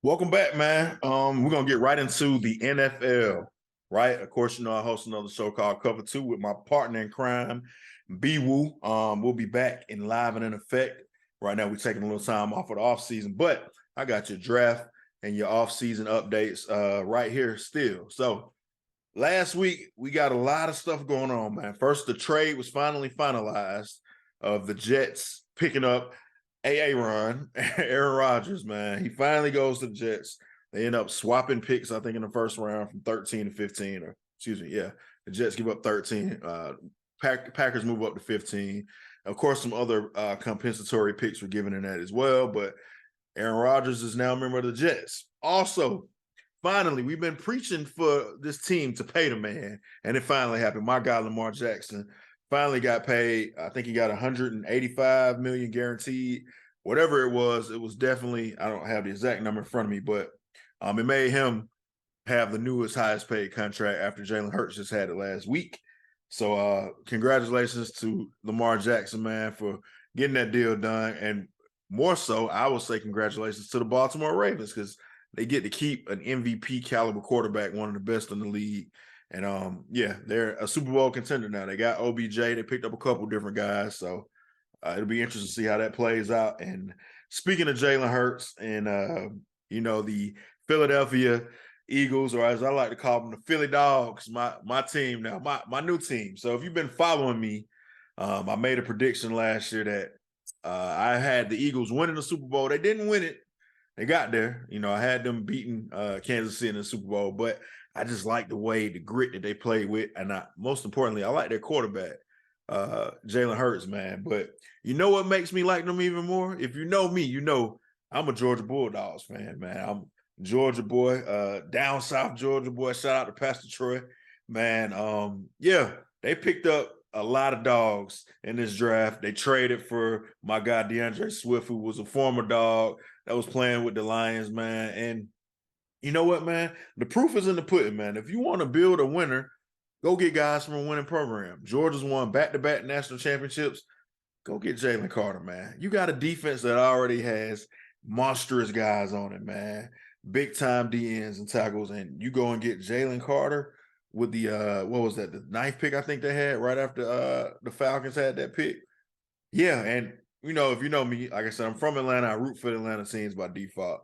Welcome back, man. We're gonna get right into the NFL, right? Of course, I host another show called Cover Two with my partner in crime, B Woo. We'll be back in live and in effect. Right now, we're taking a little time off of the off season, but I got your draft and your off season updates right here still. So last week we got a lot of stuff going on, man. First, the trade was finally finalized of the Jets picking up Aaron Rodgers, man. He finally goes to the Jets. They end up swapping picks, I think, in the first round from 13 to 15, or excuse me, yeah. The Jets give up 13. Packers move up to 15. Of course, some other compensatory picks were given in that as well, but Aaron Rodgers is now a member of the Jets. Also, finally, we've been preaching for this team to pay the man, and it finally happened. My guy, Lamar Jackson, finally got paid. I think he got 185 million guaranteed. Whatever it was definitely, I don't have the exact number in front of me, but it made him have the newest, highest paid contract after Jalen Hurts just had it last week. So congratulations to Lamar Jackson, man, for getting that deal done. And more so, I will say congratulations to the Baltimore Ravens because they get to keep an MVP caliber quarterback, one of the best in the league. And yeah, they're a Super Bowl contender now. They got OBJ. They picked up a couple different guys. So it'll be interesting to see how that plays out. And speaking of Jalen Hurts and, the Philadelphia Eagles, or as I like to call them, the Philly Dawgs, my team now, my new team. So if you've been following me, I made a prediction last year that I had the Eagles winning the Super Bowl. They didn't win it. They got there. I had them beating Kansas City in the Super Bowl, but I just like the grit that they played with. And most importantly, I like their quarterback, Jalen Hurts, man. But you know what makes me like them even more? If you know me, I'm a Georgia Bulldogs fan, man. I'm Georgia boy, down south Georgia boy. Shout out to Pastor Troy, man. Yeah, they picked up a lot of dogs in this draft. They traded for my guy DeAndre Swift, who was a former dog that was playing with the Lions, man. And you know what, man? The proof is in the pudding, man. If you want to build a winner, go get guys from a winning program. Georgia's won back-to-back national championships. Go get Jalen Carter, man. You got a defense that already has monstrous guys on it, man. Big time DNs and tackles, and you go and get Jalen Carter with the what was that? The ninth pick I think they had right after the Falcons had that pick. Yeah, and if you know me, like I said, I'm from Atlanta. I root for the Atlanta teams by default.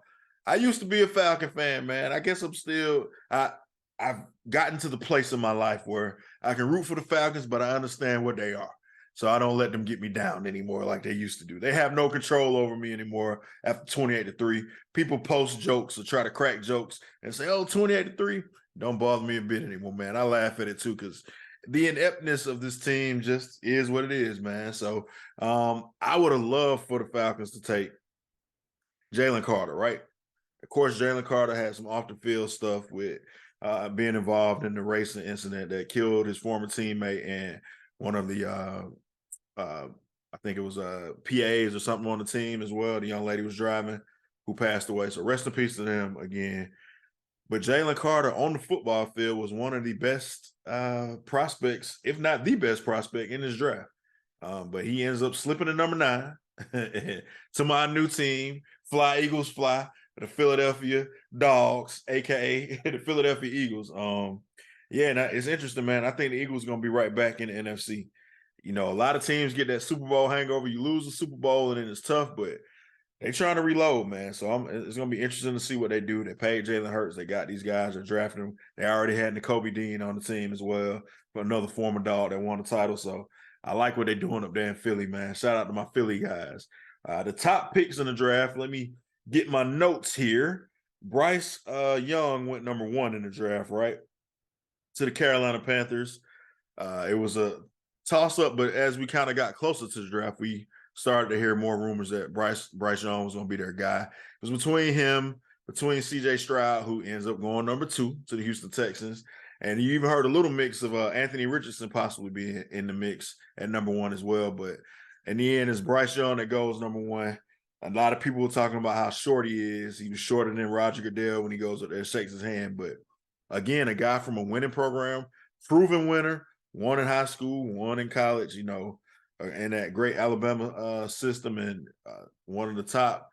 I used to be a Falcon fan, man. I guess I've gotten to the place in my life where I can root for the Falcons, but I understand what they are. So I don't let them get me down anymore like they used to do. They have no control over me anymore after 28-3. People post jokes or try to crack jokes and say, oh, 28-3. Don't bother me a bit anymore, man. I laugh at it too because the ineptness of this team just is what it is, man. So I would have loved for the Falcons to take Jalen Carter, right? Of course, Jalen Carter had some off the field stuff with being involved in the racing incident that killed his former teammate and one of the I think it was PAs or something on the team as well. The young lady was driving who passed away. So rest in peace to them again. But Jalen Carter on the football field was one of the best prospects, if not the best prospect in this draft. But he ends up slipping to number 9 to my new team, Fly Eagles Fly, the Philadelphia Dogs, aka the Philadelphia Eagles. Yeah, and it's interesting, man. I think the Eagles are going to be right back in the NFC. A lot of teams get that Super Bowl hangover. You lose the Super Bowl and then it's tough, but they trying to reload, man. So it's going to be interesting to see what they do. They paid Jalen Hurts. They got these guys. They're drafting them. They already had N'Kobe Dean on the team as well, for another former dog that won the title. So I like what they're doing up there in Philly, man. Shout out to my Philly guys. The top picks in the draft, let me get my notes here. Bryce Young went number 1 in the draft, right? To the Carolina Panthers. It was a toss-up, but as we kind of got closer to the draft, we started to hear more rumors that Bryce Young was going to be their guy. It was between C.J. Stroud, who ends up going number 2 to the Houston Texans, and you even heard a little mix of Anthony Richardson possibly being in the mix at number 1 as well. But in the end, it's Bryce Young that goes number 1. A lot of people were talking about how short he is. He was shorter than Roger Goodell when he goes up there and shakes his hand. But again, a guy from a winning program, proven winner, one in high school, one in college, in that great Alabama system, and one of the top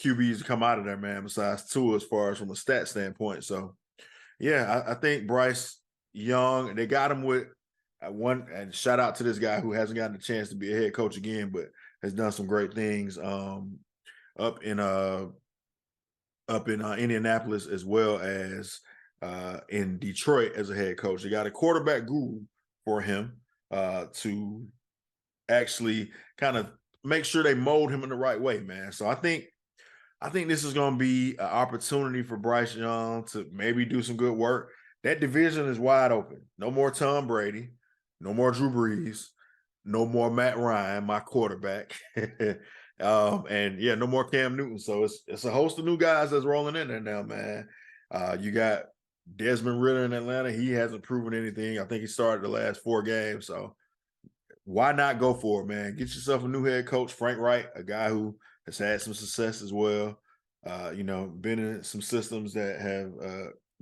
QBs to come out of there, man, besides two as far as from a stat standpoint. So, yeah, I think Bryce Young, they got him with one, and shout out to this guy who hasn't gotten a chance to be a head coach again, but has done some great things up in Indianapolis as well as in Detroit as a head coach. They got a quarterback guru for him to actually kind of make sure they mold him in the right way, man. So I think this is going to be an opportunity for Bryce Young to maybe do some good work. That division is wide open. No more Tom Brady, no more Drew Brees, no more Matt Ryan, my quarterback. And yeah, no more Cam Newton. So it's a host of new guys that's rolling in there now, man. You got Desmond Ridder in Atlanta. He hasn't proven anything. I think he started the last 4 games. So why not go for it, man? Get yourself a new head coach, Frank Wright, a guy who has had some success as well. Been in some systems that have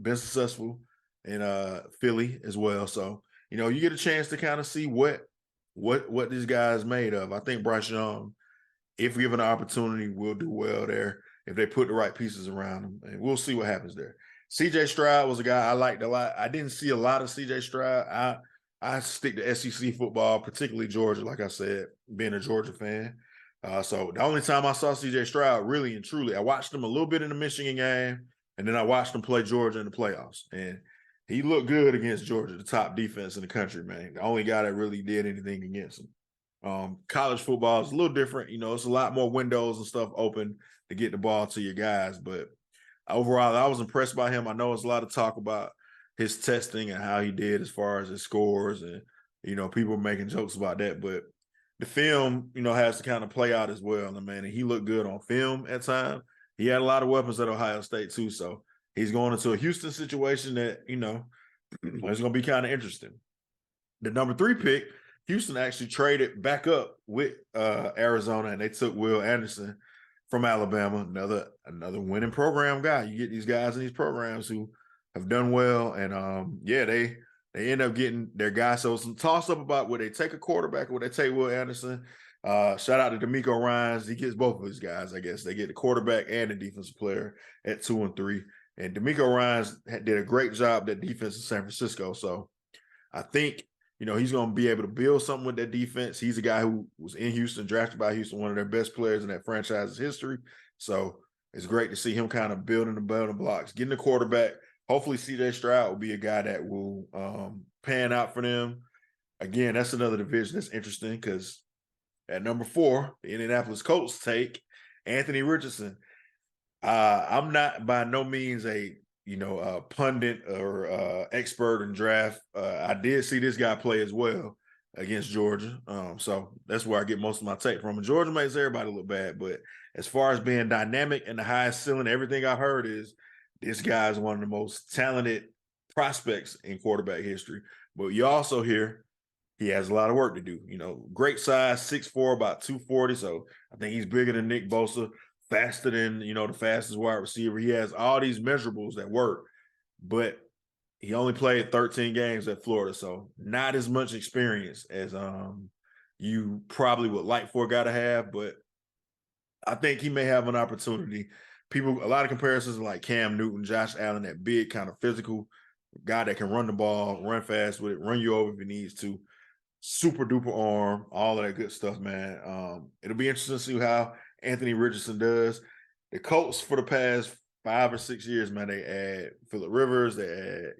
been successful in Philly as well. So, you get a chance to kind of see what this guy is made of. I think Bryce Young, if given an opportunity, will do well there if they put the right pieces around him. And we'll see what happens there. CJ Stroud was a guy I liked a lot. I didn't see a lot of CJ Stroud. I stick to SEC football, particularly Georgia, like I said, being a Georgia fan. So the only time I saw CJ Stroud, really and truly, I watched him a little bit in the Michigan game, and then I watched him play Georgia in the playoffs. And he looked good against Georgia, the top defense in the country, man. The only guy that really did anything against him. College football is a little different. It's a lot more windows and stuff open to get the ball to your guys. But overall, I was impressed by him. I know there's a lot of talk about his testing and how he did as far as his scores, and people making jokes about that, but the film has to kind of play out as well. And man, he looked good on film at times. He had a lot of weapons at Ohio State too, so he's going into a Houston situation that it's going to be kind of interesting. The number 3 pick, Houston actually traded back up with Arizona, and they took Will Anderson from Alabama, another winning program guy. You get these guys in these programs who have done well, and they end up getting their guy. So some toss up about would they take a quarterback or would they take Will Anderson. Shout out to D'Amico Ryans. He gets both of his guys, I guess. They get the quarterback and the defensive player at 2 and 3. And D'Amico Ryans did a great job at defense in San Francisco. So I think, he's going to be able to build something with that defense. He's a guy who was in Houston, drafted by Houston, one of their best players in that franchise's history. So it's great to see him kind of building the building blocks, getting the quarterback. Hopefully CJ Stroud will be a guy that will pan out for them. Again, that's another division that's interesting because at number 4, the Indianapolis Colts take Anthony Richardson. I'm not by no means a pundit or expert in draft. I did see this guy play as well against Georgia. So that's where I get most of my take from. And Georgia makes everybody look bad, but as far as being dynamic and the highest ceiling, everything I've heard is this guy is one of the most talented prospects in quarterback history. But you also hear he has a lot of work to do. Great size, 6'4", about 240. So I think he's bigger than Nick Bosa, faster than, the fastest wide receiver. He has all these measurables that work, but he only played 13 games at Florida. So not as much experience as you probably would like for a guy to have, but I think he may have an opportunity. A lot of comparisons like Cam Newton, Josh Allen, that big kind of physical guy that can run the ball, run fast with it, run you over if he needs to. Super duper arm, all of that good stuff, man. It'll be interesting to see how Anthony Richardson does. The Colts for the past 5 or 6 years, man, they add Phillip Rivers. They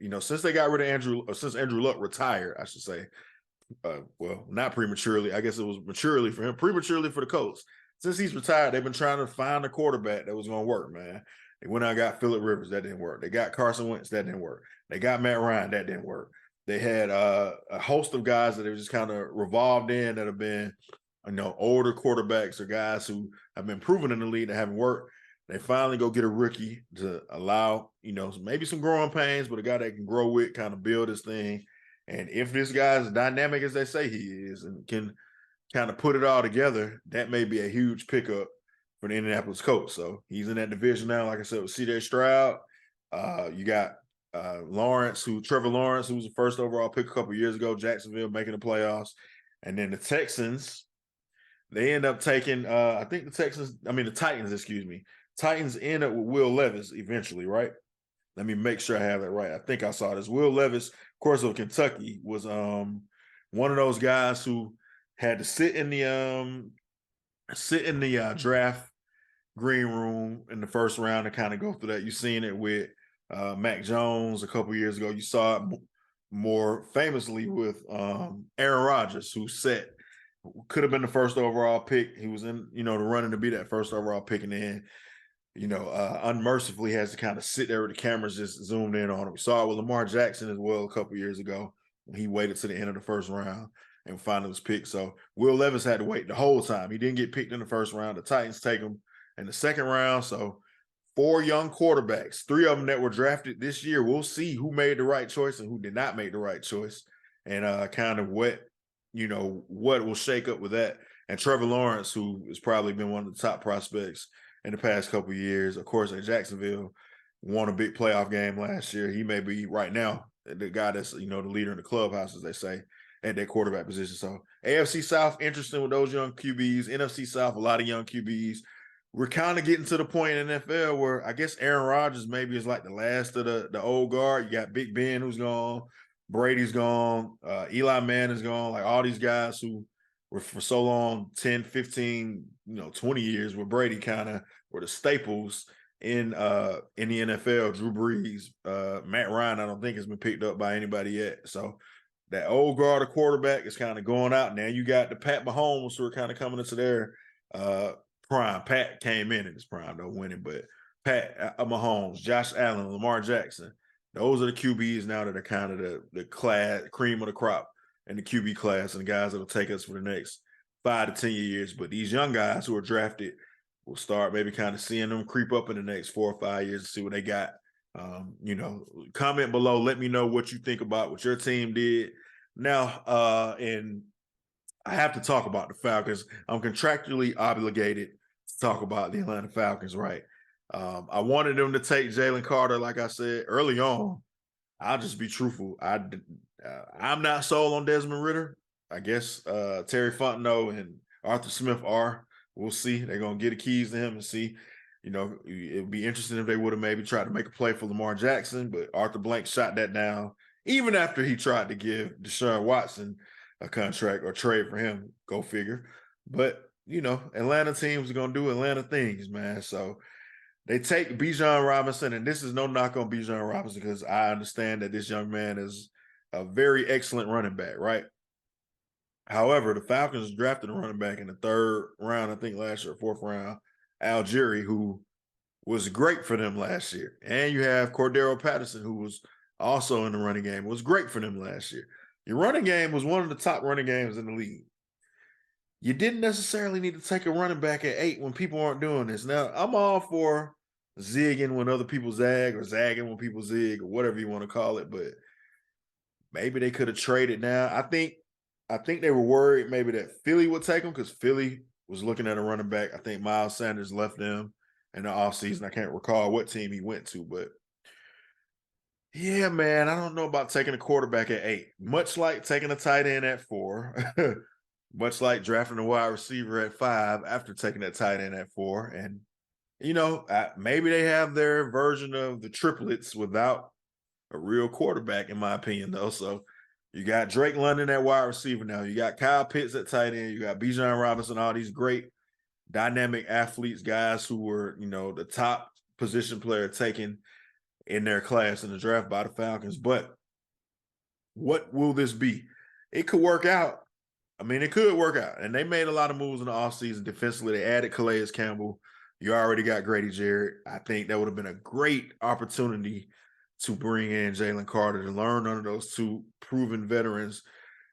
add, since they got rid of since Andrew Luck retired, I should say. Well, not prematurely. I guess it was maturely for him, prematurely for the Colts. Since he's retired, they've been trying to find a quarterback that was going to work, man. They went out and got Phillip Rivers. That didn't work. They got Carson Wentz. That didn't work. They got Matt Ryan. That didn't work. They had a host of guys that they just kind of revolved in that have been, older quarterbacks or guys who have been proven in the league that haven't worked. They finally go get a rookie to allow, maybe some growing pains, but a guy that can grow with, kind of build his thing. And if this guy's dynamic as they say he is and can kind of put it all together, that may be a huge pickup for the Indianapolis Colts. So he's in that division now, like I said, with CJ Stroud. You got Trevor Lawrence, who was the first overall pick a couple years ago, Jacksonville making the playoffs. And then the Texans, they end up taking, the Titans, Titans end up with Will Levis eventually, right? Let me make sure I have that right. I think I saw this. Will Levis, of course, of Kentucky, was one of those guys who had to sit in the draft green room in the first round to kind of go through that. You've seen it with Mac Jones a couple years ago. You saw it more famously with Aaron Rodgers, who could have been the first overall pick. He was in, the running to be that first overall pick, and then unmercifully has to kind of sit there with the cameras just zoomed in on him. We saw it with Lamar Jackson as well a couple years ago when he waited to the end of the first round and finally was picked. So Will Levis had to wait the whole time. He didn't get picked in the first round. The Titans take him in the second round. So 4 young quarterbacks, 3 of them that were drafted this year. We'll see who made the right choice and who did not make the right choice, and kind of what will shake up with that. And Trevor Lawrence, who has probably been one of the top prospects in the past couple of years. Of course, at Jacksonville, won a big playoff game last year. He may be right now the guy that's, the leader in the clubhouse, as they say, at that quarterback position. So AFC South, interesting with those young QBs. NFC South, a lot of young QBs. We're kind of getting to the point in NFL where I guess Aaron Rodgers maybe is like the last of the old guard. You got Big Ben who's gone, Brady's gone, Eli Manning's gone, like all these guys who were for so long, 10, 15, 20 years, where Brady kind of were the staples in the NFL. Drew Brees, Matt Ryan, I don't think has been picked up by anybody yet. So that old guard of quarterback is kind of going out. Now you got the Pat Mahomes who are kind of coming into their prime. Pat came in his prime, though, winning, but Pat Mahomes, Josh Allen, Lamar Jackson, those are the QBs now that are kind of the cream of the crop in the QB class, and the guys that will take us for the next 5 to 10 years. But these young guys who are drafted, we'll start maybe kind of seeing them creep up in the next 4 or 5 years to see what they got. Comment below. Let me know what you think about what your team did. Now, and I have to talk about the Falcons. I'm contractually obligated to talk about the Atlanta Falcons, right? I wanted them to take Jalen Carter, like I said early on. I'll just be truthful. I'm not sold on Desmond Ridder. I guess Terry Fontenot and Arthur Smith are. We'll see. They're going to get the keys to him and see. It would be interesting if they would have maybe tried to make a play for Lamar Jackson, but Arthur Blank shot that down, even after he tried to give Deshaun Watson a contract or trade for him. Go figure. But, Atlanta teams are going to do Atlanta things, man. So they take Bijan Robinson, and this is no knock on Bijan Robinson because I understand that this young man is a very excellent running back, right? However, the Falcons drafted a running back in the 3rd round, I think last year, 4th round, Algieri, who was great for them last year. And you have Cordero Patterson, who was also in the running game. It was great for them last year. Your running game was one of the top running games in the league. You didn't necessarily need to take a running back at 8 when people aren't doing this. Now, I'm all for zigging when other people zag or zagging when people zig or whatever you want to call it, but maybe they could have traded now. I think they were worried maybe that Philly would take them because Philly was looking at a running back. I think Miles Sanders left them in the offseason. I can't recall what team he went to, but yeah, man, I don't know about taking a quarterback at 8. Much like taking a tight end at 4. Much like drafting a wide receiver at 5 after taking that tight end at 4. And, maybe they have their version of the triplets without a real quarterback, in my opinion, though. So you got Drake London at wide receiver now. You got Kyle Pitts at tight end. You got Bijan Robinson, all these great dynamic athletes, guys who were, the top position player taken in their class in the draft by the Falcons. But what will this be? It could work out. I mean, it could work out. And they made a lot of moves in the offseason defensively. They added Calais Campbell. You already got Grady Jarrett. I think that would have been a great opportunity to bring in Jalen Carter to learn under those 2 proven veterans.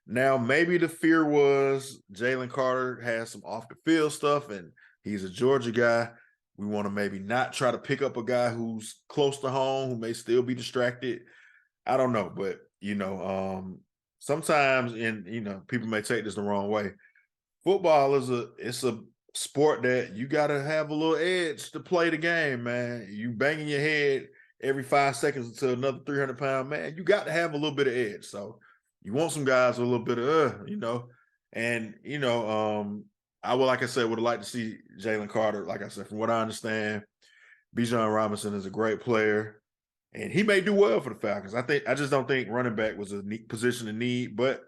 Now, maybe the fear was Jalen Carter has some off-the-field stuff, and he's a Georgia guy. We want to maybe not try to pick up a guy who's close to home, who may still be distracted. I don't know, but, sometimes, people may take this the wrong way. Football it's a sport that you got to have a little edge to play the game, man. You banging your head every 5 seconds into another 300-pound man. You got to have a little bit of edge. So you want some guys with a little bit of, and, I would, like I said, would have liked to see Jalen Carter, like I said, from what I understand, Bijan Robinson is a great player, and he may do well for the Falcons. I just don't think running back was a position of need, but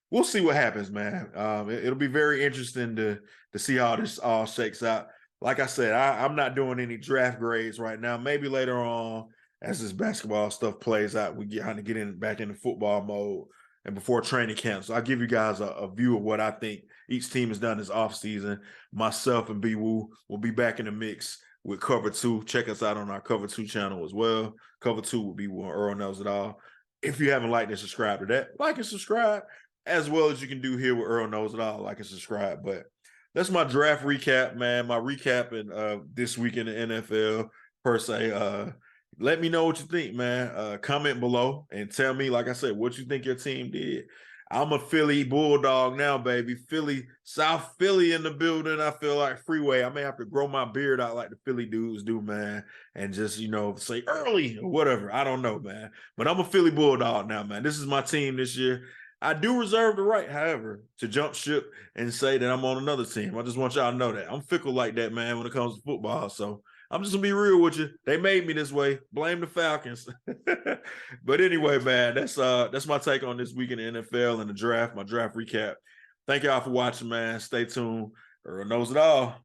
we'll see what happens, man. It'll be very interesting to see how this all shakes out. Like I said, I'm not doing any draft grades right now. Maybe later on, as this basketball stuff plays out, we get back into football mode and before training camp. So I'll give you guys a view of what I think each team has done this offseason. Myself and B Woo will be back in the mix with Cover 2. Check us out on our Cover 2 channel as well. Cover 2 will be when Earl Knows It All. If you haven't liked and subscribed to that, like and subscribe, as well as you can do here with Earl Knows It All, like and subscribe. But that's my draft recap, man. My recap in this week in the NFL per se. Let me know what you think, man. Comment below and tell me, like I said, what you think your team did. I'm a Philly Bulldog now, baby. Philly, South Philly in the building. I feel like Freeway. I may have to grow my beard out like the Philly dudes do, man, and just, say early or whatever. I don't know, man. But I'm a Philly Bulldog now, man. This is my team this year. I do reserve the right, however, to jump ship and say that I'm on another team. I just want y'all to know that. I'm fickle like that, man, when it comes to football. So I'm just going to be real with you. They made me this way. Blame the Falcons. But anyway, man, that's my take on this week in the NFL and the draft, my draft recap. Thank y'all for watching, man. Stay tuned. Earl Knows It All.